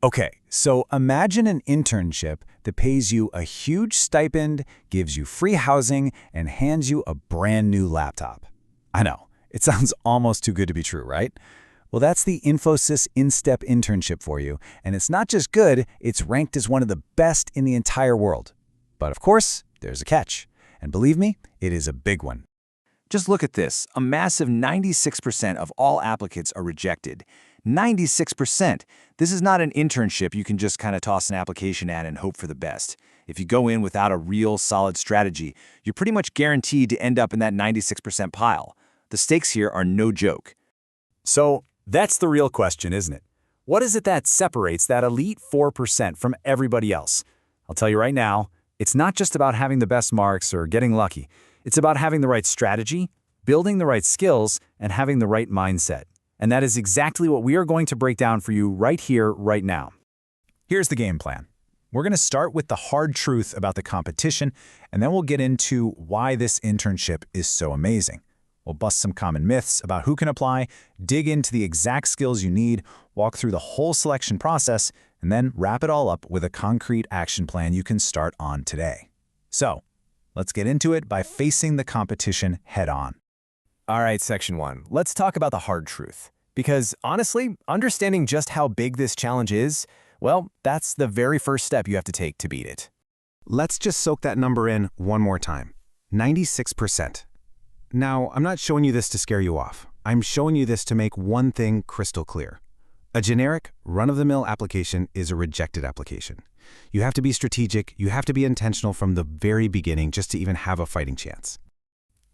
Okay, so imagine an internship that pays you a huge stipend, gives you free housing, and hands you a brand new laptop. I know, it sounds almost too good to be true, right? Well, that's the Infosys InStep Internship for you, and it's not just good, it's ranked as one of the best in the entire world. But of course, there's a catch. And believe me, it is a big one. Just look at this. A massive 96% of all applicants are rejected. 96%. This is not an internship you can just kind of toss an application at and hope for the best. If you go in without a real solid strategy, you're pretty much guaranteed to end up in that 96% pile. The stakes here are no joke. So that's the real question, isn't it? What is it that separates that elite 4% from everybody else? I'll tell you right now, it's not just about having the best marks or getting lucky. It's about having the right strategy, building the right skills, and having the right mindset. And that is exactly what we are going to break down for you right here, right now. Here's the game plan. We're going to start with the hard truth about the competition, and then we'll get into why this internship is so amazing. We'll bust some common myths about who can apply, dig into the exact skills you need, walk through the whole selection process, and then wrap it all up with a concrete action plan you can start on today. So, let's get into it by facing the competition head-on. All right, Section 1. Let's talk about the hard truth. Because honestly, understanding just how big this challenge is, well, that's the very first step you have to take to beat it. Let's just soak that number in one more time. 96%. Now, I'm not showing you this to scare you off. I'm showing you this to make one thing crystal clear. A generic, run-of-the-mill application is a rejected application. You have to be strategic, you have to be intentional from the very beginning just to even have a fighting chance.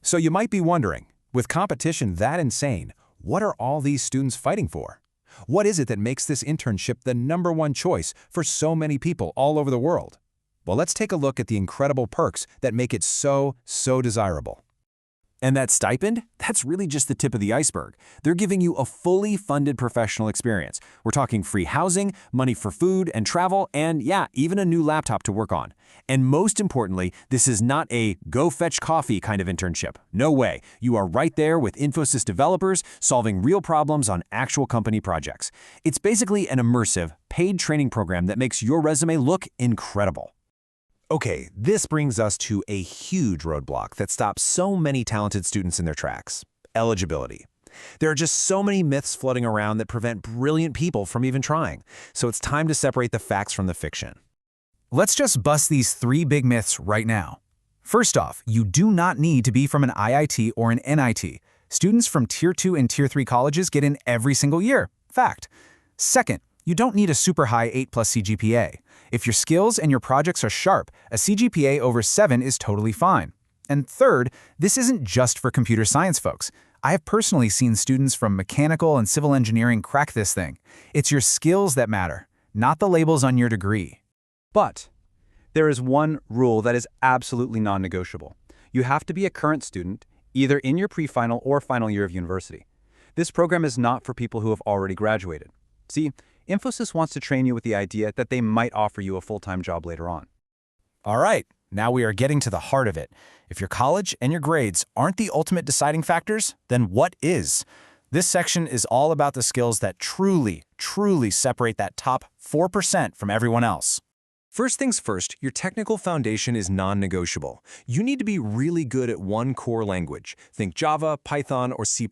So you might be wondering, with competition that insane, what are all these students fighting for? What is it that makes this internship the #1 choice for so many people all over the world? Well, let's take a look at the incredible perks that make it so desirable. And that stipend? That's really just the tip of the iceberg. They're giving you a fully funded professional experience. We're talking free housing, money for food and travel, and yeah, even a new laptop to work on. And most importantly, this is not a go fetch coffee kind of internship. No way. You are right there with Infosys developers solving real problems on actual company projects. It's basically an immersive, paid training program that makes your resume look incredible. Okay, this brings us to a huge roadblock that stops so many talented students in their tracks: eligibility. There are just so many myths floating around that prevent brilliant people from even trying, so it's time to separate the facts from the fiction. Let's just bust these 3 big myths right now. First off, you do not need to be from an IIT or an NIT. Students from Tier 2 and Tier 3 colleges get in every single year. Fact. Second, you don't need a super high 8+ CGPA. If your skills and your projects are sharp, a CGPA over 7 is totally fine. And third, this isn't just for computer science folks. I have personally seen students from mechanical and civil engineering crack this thing. It's your skills that matter, not the labels on your degree. But there is one rule that is absolutely non-negotiable. You have to be a current student, either in your pre-final or final year of university. This program is not for people who have already graduated. See, Infosys wants to train you with the idea that they might offer you a full-time job later on. All right, now we are getting to the heart of it. If your college and your grades aren't the ultimate deciding factors, then what is? This section is all about the skills that truly separate that top 4% from everyone else. First things first, your technical foundation is non-negotiable. You need to be really good at one core language. Think Java, Python, or C++.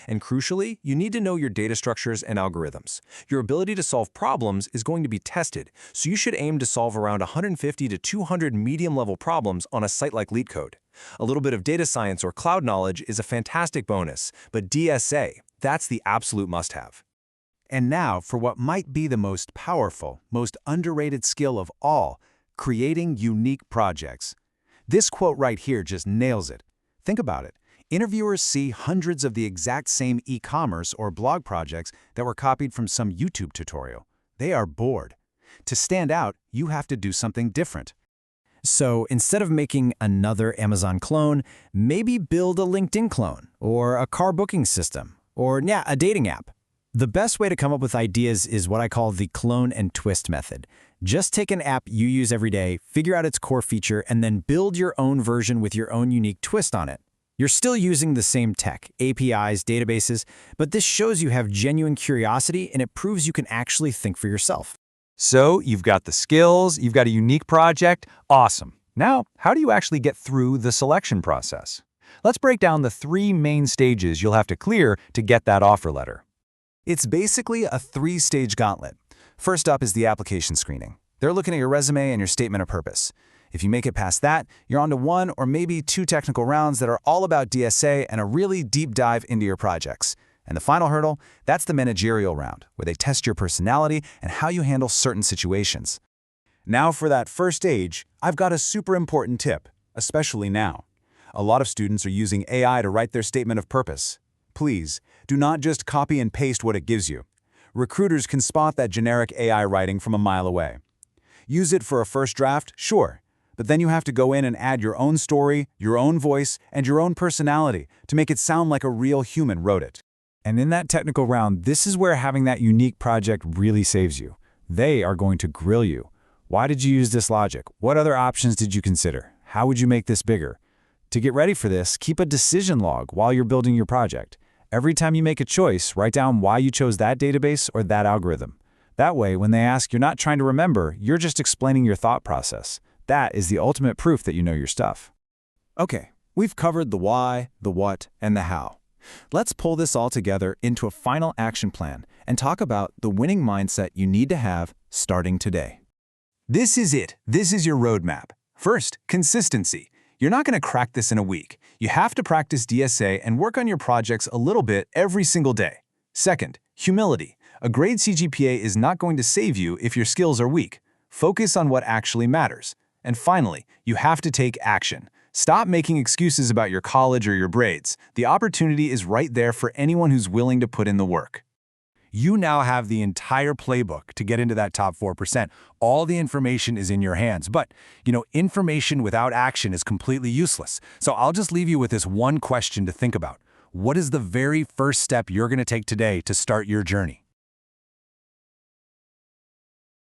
And crucially, you need to know your data structures and algorithms. Your ability to solve problems is going to be tested, so you should aim to solve around 150 to 200 medium-level problems on a site like LeetCode. A little bit of data science or cloud knowledge is a fantastic bonus, but DSA, that's the absolute must-have. And now for what might be the most powerful, most underrated skill of all, creating unique projects. This quote right here just nails it. Think about it. Interviewers see hundreds of the exact same e-commerce or blog projects that were copied from some YouTube tutorial. They are bored. To stand out, you have to do something different. So instead of making another Amazon clone, maybe build a LinkedIn clone, or a car booking system, or a dating app. The best way to come up with ideas is what I call the clone and twist method. Just take an app you use every day, figure out its core feature, and then build your own version with your own unique twist on it. You're still using the same tech, APIs, databases, but this shows you have genuine curiosity and it proves you can actually think for yourself. So you've got the skills, you've got a unique project, awesome. Now, how do you actually get through the selection process? Let's break down the 3 main stages you'll have to clear to get that offer letter. It's basically a 3-stage gauntlet. First up is the application screening. They're looking at your resume and your statement of purpose. If you make it past that, you're on to 1 or maybe 2 technical rounds that are all about DSA and a really deep dive into your projects. And the final hurdle, that's the managerial round, where they test your personality and how you handle certain situations. Now for that first stage, I've got a super important tip, especially now. A lot of students are using AI to write their statement of purpose. Please, do not just copy and paste what it gives you. Recruiters can spot that generic AI writing from a mile away. Use it for a first draft, sure. But then you have to go in and add your own story, your own voice, and your own personality to make it sound like a real human wrote it. And in that technical round, this is where having that unique project really saves you. They are going to grill you. Why did you use this logic? What other options did you consider? How would you make this bigger? To get ready for this, keep a decision log while you're building your project. Every time you make a choice, write down why you chose that database or that algorithm. That way, when they ask, you're not trying to remember, you're just explaining your thought process. That is the ultimate proof that you know your stuff. Okay, we've covered the why, the what, and the how. Let's pull this all together into a final action plan and talk about the winning mindset you need to have starting today. This is it. This is your roadmap. First, consistency. You're not going to crack this in a week. You have to practice DSA and work on your projects a little bit every single day. Second, humility. A grade CGPA is not going to save you if your skills are weak. Focus on what actually matters. And finally, you have to take action. Stop making excuses about your college or your grades. The opportunity is right there for anyone who's willing to put in the work. You now have the entire playbook to get into that top 4%. All the information is in your hands. But, information without action is completely useless. So I'll just leave you with this one question to think about. What is the very first step you're going to take today to start your journey?